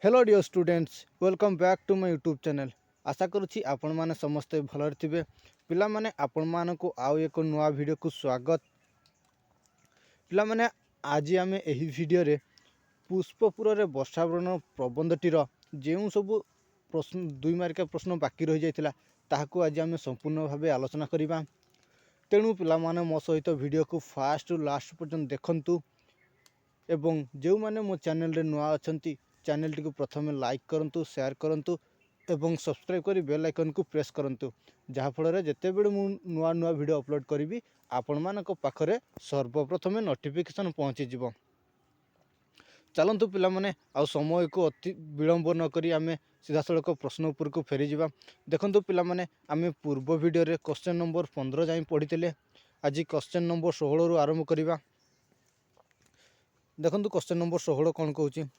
Hello dear students, welcome back to my YouTube channel. आशा करुच्ची आपण माने समस्ते भलरे थिबे। पिला माने आपण मानको आउ एक नुआ वीडियो को स्वागत। पिला माने आज आम एही वीडियो रे पुष्पपुर रे वर्षावरण प्रबंधटीर जेउ सब प्रश्न 2 मार्किया प्रश्न बाकी रही जाइतिला ताहाकू आज आम संपूर्ण भावे आलोचना करिबा। तेणु पिला माने मो सहित वीडियो को फास्ट टू लास्ट पर्यंत देखंतु एवं जो माने मो चैनल रे नुआ अछंती चैनल टी को प्रथम लाइक करंतु, शेयर करंतु एवं सब्सक्राइब करी बेल आइकन को प्रेस करंतु, जहा फल रे जते बेले मु नुआ नुआ वीडियो अपलोड करी आपण मानक पाखरे सर्वप्रथम नोटिफिकेशन पहुँची जिवो। चलतु पिला माने आ समय को अति विलंब न करी आमे सीधा सड़क प्रश्न उपर को फेरी जिबा। देखंतु पिला माने आमे पूर्व वीडियो रे क्वेश्चन नंबर 15 जाई पढ़ीतिले। आज क्वेश्चन नंबर 16 रु आरंभ करिबा। देखंतु क्वेश्चन नंबर 16 कौन कहूँ,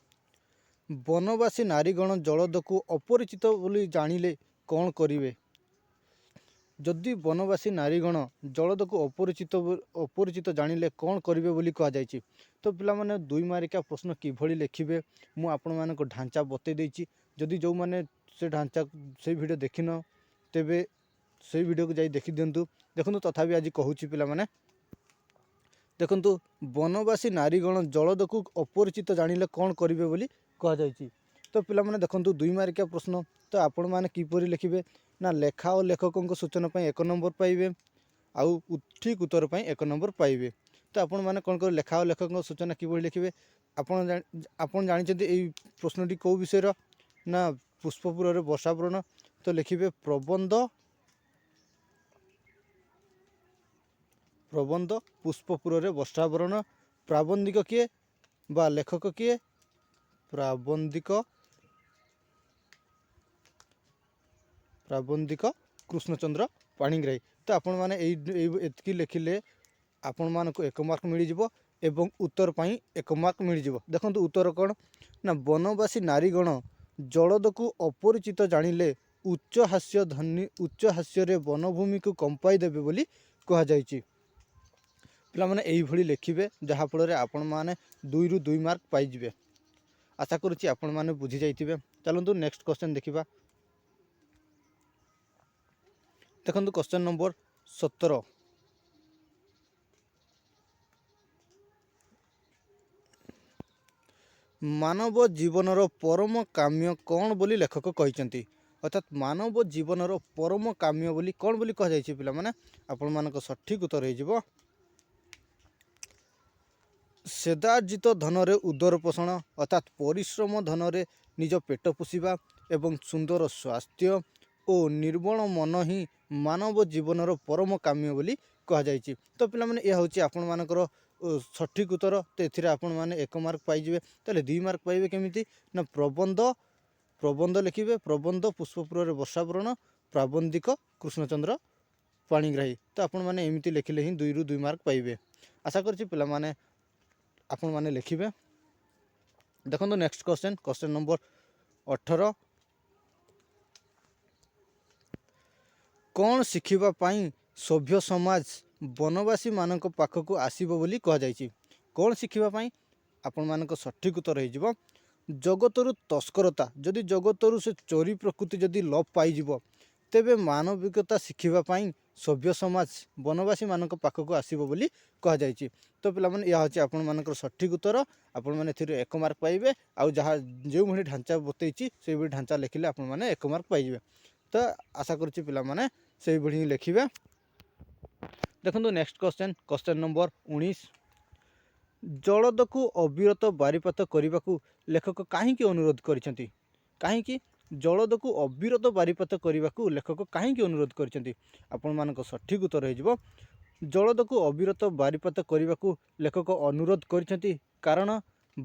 वनवासी नारीगण जलदकु अपरिचित बोली जानिले कौन करिवे। जदि वनवासी नारीगण जलदकु अपरिचित जानिले कौन करिवे बोली कहा जायछि। तो पिला माने 2 मार्किया प्रश्न किभଳି लेखिबे मु आपण मानको ढांचा बते देछि। जदि जो माने से ढांचा से वीडियो देखिन तेबे से वीडियो को जाई देखि दियंतु। देखंतु तथापि आज कहूछि पिला माने देखंतु वनवासी नारीगण जलदकु अपरिचित जानिले कौन करिवे बोली कहा जायछि। तो पिला माने देखंतु 2 मार्किया प्रश्न। तो आपण माने किपरि लिखिबे ना लेखा और लेखकों सूचना पाई 1 नंबर पाइबे आउ ठीक उत्तर पाई 1 नंबर पाइबे। तो आपण माने कोन कर लेखा और लेखकों सूचना किपरि लिखिबे आपण जानिछथि एई प्रश्नटी को विषय रो ना पुष्पपुर रे वर्षावरण। तो लिखिबे प्रबंध पुष्पपुर रे वर्षावरण। प्राबंधिक किए बा लेखक किए, प्राबंधिक कृष्णचंद्र पाणिग्राही। तो आपण माने एतकी लिखिले आपण मानको 1 मार्क मिल जिवो एवं उत्तर पाई 1 मार्क मिल जिवो। देखंतु उत्तर कोन ना वनवासी नारीगण जलदकु अपरिचित जानिले उच्च हास्य रे वनभूमि को कंपाई देबे बोली कहा जायछि। पिला माने एई भଳି लिखिबे जहा फल रे आपण माने 2 रु 2 मार्क पाई जिवे। आशा करुच्ची आपण माने बुझी जाइथिबे। चलंतु नेक्स्ट क्वेश्चन देखिबा। देखंतु क्वेश्चन नंबर 17, मानव जीवनर परम काम्य कौन बोली लेखक कहिसंती। अर्थात मानव जीवनर परम काम्य बोली कौन बोली कह जायछि। पिला माने आपण मानक सठिक उत्तर हो जिवो सेदार्जित धन रे उदर पोषण। अर्थात परिश्रम धन रे निज पेट पोषिबा एवं सुंदर स्वास्थ्य और निर्मल मन ही मानव जीवनर परम काम्य बोली कह जायछि। तो पिला माने यह होछि आपण मानकर सठिक उत्तर। तो एथिरे आपण माने 1 मार्क पाई जिवे। ताले 2 मार्क पाइबे केमिति ना प्रबंध लिखिबे प्रबंध पुष्पपुर रे वर्षावरण प्राबंधिक कृष्णचंद्र पाणिग्राही। तो आपण माने एमिति लिखिले ही 2 रु 2 मार्क पाइबे। आशा करछि पिला माने आपण माने लिखिबे। देखंतु नेक्स्ट क्वेश्चन नंबर 18, कौन शिखिबा पाई सभ्य समाज वनवासी मानक पाखकु आसीबो बोली कह जायछि। कौन शिखिबा पाई आपण मानक सठिक उत्तर हो जिवो जगतरु तस्करता। जदि जगतरु से चोरी प्रकृति जदि लोप पाई जिवो तेबे मानविकता शिखिबा पाई सभ्य समाज वनवासी मानक पाखकु आसीबो बोली कह जायछि। तो पिला माने या होछि आपण मानकर सठिक उत्तर। आपण माने थिरे 1 मार्क पाइबे आउ जहा जे भଳି ढांचा बतैछि से भଳି ढांचा लिखिले आपण माने 1 मार्क पाइबे। तो आशा करुच्ची पिला माने से भଳି लिखिबे। देखंतु नेक्स्ट क्वेश्चन नंबर 19, जलदकु अविरत बारिपात करने लेखक कहीं अनुरोध करिसेंती। कहीं जलदकु अविरत बारिपात करने लेखक कहीं अनुरोध करिसेंती। आपण मानक सठिक उत्तर हो जिवो जलदकु अविरत बारिपात करने लेखक अनुरोध करिसेंती कारण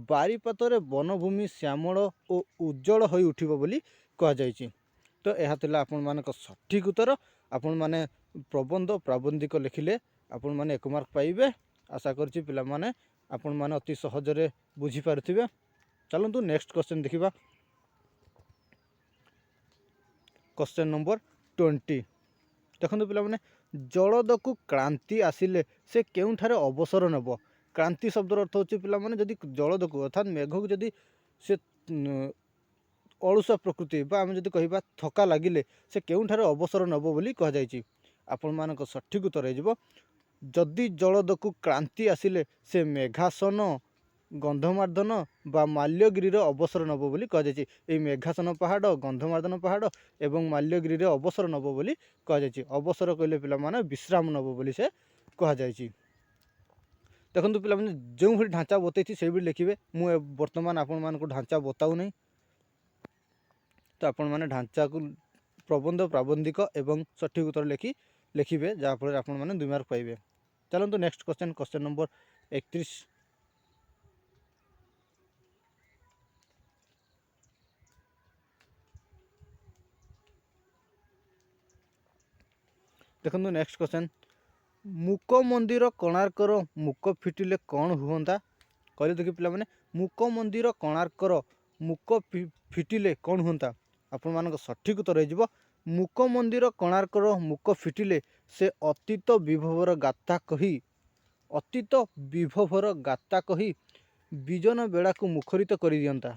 बारिपात रे वनभूमि श्यामल और उज्जवल होई उठिबो बोली कहा जायछि। तो यह थिला आपण मानक सठिक उत्तर। आपण माने प्रबंध प्राबंधिक लिखिले आपण माने 1 मार्क पाइबे। आशा करछि पिला माने आपण माने अति सहज रे बुझी पारथिबे। चलंतु नेक्स्ट क्वेश्चन देखिबा। क्वेश्चन नंबर 20, देखंतु पिला माने जलदकु क्रांति आसिले से केउठारे अवसर नेब। क्रांति शब्दर अर्थ होछि पिला माने जदि जलदकु अर्थात मेघ को जदि से ଅଳସୁଆ ପ୍ରକୃତି ବା ଆମେ ଯଦି କହିବା ଥକା ଲାଗିଲେ ସେ କେଉଁଠାରେ ଅବସର ନେବ ବୋଲି କୁହାଯାଇଛି। ଆପଣମାନଙ୍କ ସଠିକ୍ ଉତ୍ତର ହେଇଯିବ ଯଦି ଜଳଦକୁ କ୍ଳାନ୍ତି ଆସିଲେ ସେ ମେଘାସନ, ଗନ୍ଧମାର୍ଦ୍ଦନ ବା ମାଲ୍ୟଗିରିର ଅବସର ନେବ ବୋଲି କୁହାଯାଇଛି। ଏହି ମେଘାସନ ପାହାଡ଼, ଗନ୍ଧମାର୍ଦ୍ଦନ ପାହାଡ଼ ଏବଂ ମାଲ୍ୟଗିରିରେ ଅବସର ନେବ ବୋଲି କୁହାଯାଇଛି। ଅବସର କହିଲେ ପିଲାମାନେ ବିଶ୍ରାମ ନେବ ବୋଲି ସେ କୁହାଯାଇଛି। ଦେଖନ୍ତୁ ପିଲାମାନେ ଯେଉଁଭଳି ଢାଞ୍ଚା ବତେଇଛି ସେଇଭଳି ଲେଖିବେ। ମୁଁ ବର୍ତ୍ତମାନ ଆପଣମାନଙ୍କୁ ଢାଞ୍ଚା ବତାଉ ନାହିଁ, ତ ଆପଣମାନେ ଢାଞ୍ଚାକୁ ପ୍ରବନ୍ଧ, ପ୍ରାବନ୍ଧିକ ଏବଂ ସଠିକ୍ ଉତ୍ତର ଲେଖିବେ, ଯାହାଫଳରେ ଆପଣମାନେ 2 ମାର୍କ ପାଇବେ। ଚାଲନ୍ତୁ ନେକ୍ସଟ କ୍ୱେଶ୍ଚନ୍ ନମ୍ବର 31। ଦେଖନ୍ତୁ ନେକ୍ସଟ କ୍ୱେଶ୍ଚନ୍, ମୁକ ମନ୍ଦିର କୋଣାର୍କର ମୁକ ଫିଟିଲେ କ'ଣ ହୁଅନ୍ତା? କହିଲେ ଦେଖି ପିଲାମାନେ, ମୁକ ମନ୍ଦିର କୋଣାର୍କର ମୁକ ଫିଟିଲେ କ'ଣ ହୁଅନ୍ତା? ଆପଣମାନଙ୍କ ସଠିକ୍ ଉତ୍ତର ହେଇଯିବ ମୁକ ମନ୍ଦିର କୋଣାର୍କର ମୁକ ଫିଟିଲେ ସେ ଅତୀତ ବିଭବର ଗାଥା କହି ବିଜନ ବେଳାକୁ ମୁଖରିତ କରିଦିଅନ୍ତା।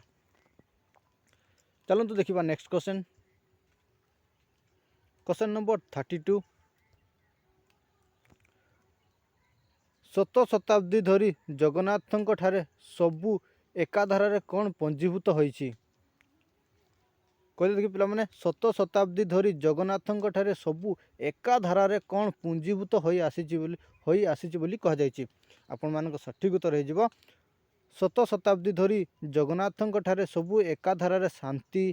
ଚାଲନ୍ତୁ ଦେଖିବା ନେକ୍ସଟ କ୍ୱେଶ୍ଚନ୍ ନମ୍ବର 32। ଶତ ଶତାବ୍ଦୀ ଧରି ଜଗନ୍ନାଥଙ୍କ ଠାରେ ସବୁ ଏକାଧାରାରେ କ'ଣ ପଞ୍ଜୀଭୂତ ହୋଇଛି? କହିଲେ ଦେଖି ପିଲାମାନେ, ଶତ ଶତାବ୍ଦୀ ଧରି ଜଗନ୍ନାଥଙ୍କ ଠାରେ ସବୁ ଏକାଧାରାରେ କ'ଣ ପୁଞ୍ଜୀଭୂତ ହୋଇ ଆସିଛି ବୋଲି କୁହାଯାଇଛି। ଆପଣମାନଙ୍କ ସଠିକ୍ ଉତ୍ତର ହେଇଯିବ ଶତ ଶତାବ୍ଦୀ ଧରି ଜଗନ୍ନାଥଙ୍କ ଠାରେ ସବୁ ଏକାଧାରାରେ ଶାନ୍ତି,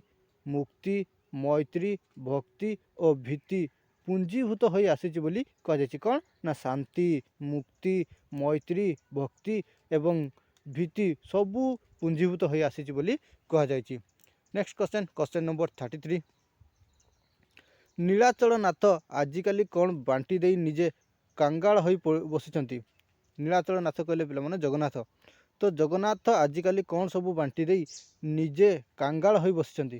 ମୁକ୍ତି, ମୈତ୍ରୀ, ଭକ୍ତି ଓ ଭୀତି ପୁଞ୍ଜୀଭୂତ ହୋଇ ଆସିଛି ବୋଲି କୁହାଯାଇଛି। କ'ଣ ନା ଶାନ୍ତି, ମୁକ୍ତି, ମୈତ୍ରୀ, ଭକ୍ତି ଏବଂ ଭୀତି ସବୁ ପୁଞ୍ଜୀଭୂତ ହୋଇ ଆସିଛି ବୋଲି କୁହାଯାଇଛି। Next question number 33। ନୀଳାଚଳ ନାଥ ଆଜିକାଲି କ'ଣ ବାଣ୍ଟି ଦେଇ ନିଜେ କାଙ୍ଗାଳ ହୋଇ ବସିଛନ୍ତି? ନୀଳାଚଳ ନାଥ କହିଲେ ପିଲାମାନେ ଜଗନ୍ନାଥ। ତ ଜଗନ୍ନାଥ ଆଜିକାଲି କ'ଣ ସବୁ ବାଣ୍ଟି ଦେଇ ନିଜେ କାଙ୍ଗାଳ ହୋଇ ବସିଛନ୍ତି?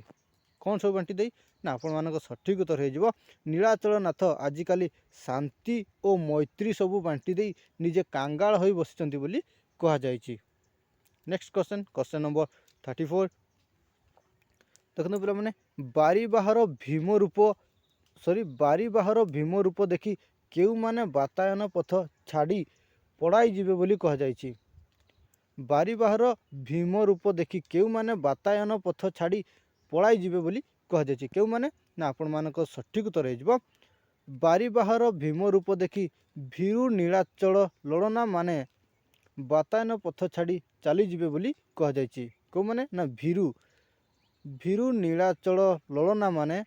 କ'ଣ ସବୁ ବାଣ୍ଟି ଦେଇ? ନା ଆପଣମାନଙ୍କ ସଠିକ୍ ଉତ୍ତର ହେଇଯିବ ନୀଳାଚଳ ନାଥ ଆଜିକାଲି ଶାନ୍ତି ଓ ମୈତ୍ରୀ ସବୁ ବାଣ୍ଟି ଦେଇ ନିଜେ କାଙ୍ଗାଳ ହୋଇ ବସିଛନ୍ତି ବୋଲି କୁହାଯାଇଛି। Next question number 34। ଦେଖନ୍ତୁ ପିଲାମାନେ, ବାରିବାହାର ଭୀମ ରୂପ ଦେଖି କେଉଁମାନେ ବାତାୟନ ପଥ ଛାଡ଼ି ପଳାଇ ଯିବେ ବୋଲି କୁହାଯାଇଛି? ବାରିବାହାର ଭୀମ ରୂପ ଦେଖି କେଉଁମାନେ ବାତାୟନ ପଥ ଛାଡ଼ି ପଳାଇ ଯିବେ ବୋଲି କୁହାଯାଇଛି? କେଉଁମାନେ? ନା ଆପଣମାନଙ୍କ ସଠିକ୍ ଉତ୍ତର ହେଇଯିବ ବାରିବାହାର ଭୀମ ରୂପ ଦେଖି ଭୀରୁ ନୀଳାଚଳ ଲଳନା ମାନେ ବାତାୟନ ପଥ ଛାଡ଼ି ଚାଲିଯିବେ ବୋଲି କୁହାଯାଇଛି। କେଉଁମାନେ? ନା ଭୀରୁ ନୀଳାଚଳ ଲଳନା ମାନେ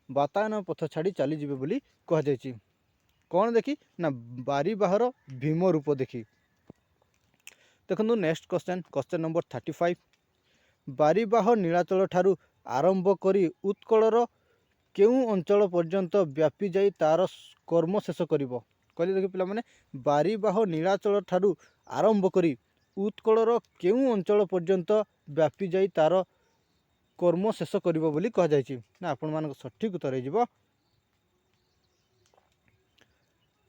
ବାତାୟନ ପଥ ଛାଡ଼ି ଚାଲିଯିବେ ବୋଲି କୁହାଯାଇଛି। କ'ଣ ଦେଖି? ନା ବାରିବାହାର ଭୀମ ରୂପ ଦେଖି। ଦେଖନ୍ତୁ ନେକ୍ସଟ କ୍ୱେଶ୍ଚନ୍ ନମ୍ବର 35। ବାରିବାହ ନୀଳାଚଳ ଠାରୁ ଆରମ୍ଭ କରି ଉତ୍କଳର କେଉଁ ଅଞ୍ଚଳ ପର୍ଯ୍ୟନ୍ତ ବ୍ୟାପି ଯାଇ ତା'ର କର୍ମ ଶେଷ କରିବ? କହିଲେ ଦେଖି ପିଲାମାନେ, ବାରିବାହ ନୀଳାଚଳ ଠାରୁ ଆରମ୍ଭ କରି ଉତ୍କଳର କେଉଁ ଅଞ୍ଚଳ ପର୍ଯ୍ୟନ୍ତ ବ୍ୟାପି ଯାଇ ତା'ର କର୍ମ ଶେଷ କରିବ ବୋଲି କୁହାଯାଇଛି? ନା ଆପଣମାନଙ୍କ ସଠିକ୍ ଉତ୍ତର ହେଇଯିବ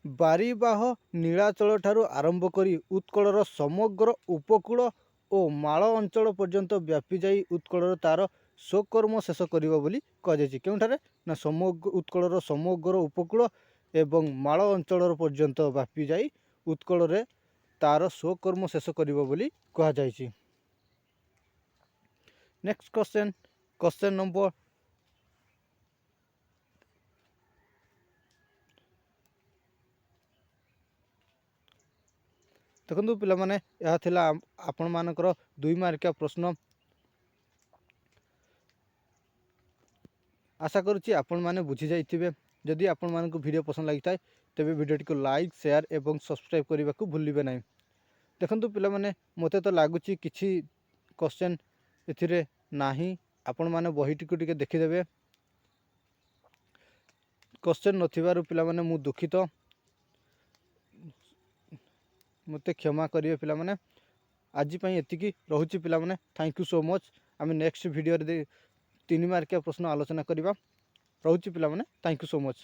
ବାରିବାହ ନୀଳାଚଳ ଠାରୁ ଆରମ୍ଭ କରି ଉତ୍କଳର ସମଗ୍ର ଉପକୂଳ ଓ ମାଳ ଅଞ୍ଚଳ ପର୍ଯ୍ୟନ୍ତ ବ୍ୟାପି ଯାଇ ଉତ୍କଳର ତା'ର ସ୍ୱକର୍ମ ଶେଷ କରିବ ବୋଲି କୁହାଯାଇଛି। କେଉଁଠାରେ? ନା ଉତ୍କଳର ସମଗ୍ର ଉପକୂଳ ଏବଂ ମାଳ ଅଞ୍ଚଳର ପର୍ଯ୍ୟନ୍ତ ବ୍ୟାପି ଯାଇ ଉତ୍କଳରେ ତା'ର ସ୍ୱକର୍ମ ଶେଷ କରିବ ବୋଲି କୁହାଯାଇଛି। ନେକ୍ସଟ କ୍ୱେଶ୍ଚନ୍ ନମ୍ବର ଦେଖନ୍ତୁ ପିଲାମାନେ, ଏହା ଥିଲା ଆପଣମାନଙ୍କର 2 ମାର୍କିଆ ପ୍ରଶ୍ନ। ଆଶା କରୁଛି ଆପଣମାନେ ବୁଝିଯାଇଥିବେ। ଯଦି ଆପଣମାନଙ୍କୁ ଭିଡ଼ିଓ ପସନ୍ଦ ଲାଗିଥାଏ ତେବେ ଭିଡ଼ିଓଟିକୁ ଲାଇକ୍, ସେୟାର ଏବଂ ସବସ୍କ୍ରାଇବ୍ କରିବାକୁ ଭୁଲିବେ ନାହିଁ। ଦେଖନ୍ତୁ ପିଲାମାନେ, ମୋତେ ତ ଲାଗୁଛି କିଛି କ୍ୱେଶ୍ଚନ୍ ଏଥିରେ ନାହିଁ। ଆପଣମାନେ ବହିଟିକୁ ଟିକେ ଦେଖିଦେବେ। କ୍ୱେଶ୍ଚନ୍ ନଥିବାରୁ ପିଲାମାନେ ମୁଁ ଦୁଃଖିତ, ମୋତେ କ୍ଷମା କରିବେ ପିଲାମାନେ। ଆଜି ପାଇଁ ଏତିକି ରହୁଛି ପିଲାମାନେ। Thank you so much. ଆମେ ନେକ୍ସଟ ଭିଡ଼ିଓରେ 3 ମାର୍କିଆ ପ୍ରଶ୍ନ ଆଲୋଚନା କରିବା। ରହୁଛି ପିଲାମାନେ। Thank you so much.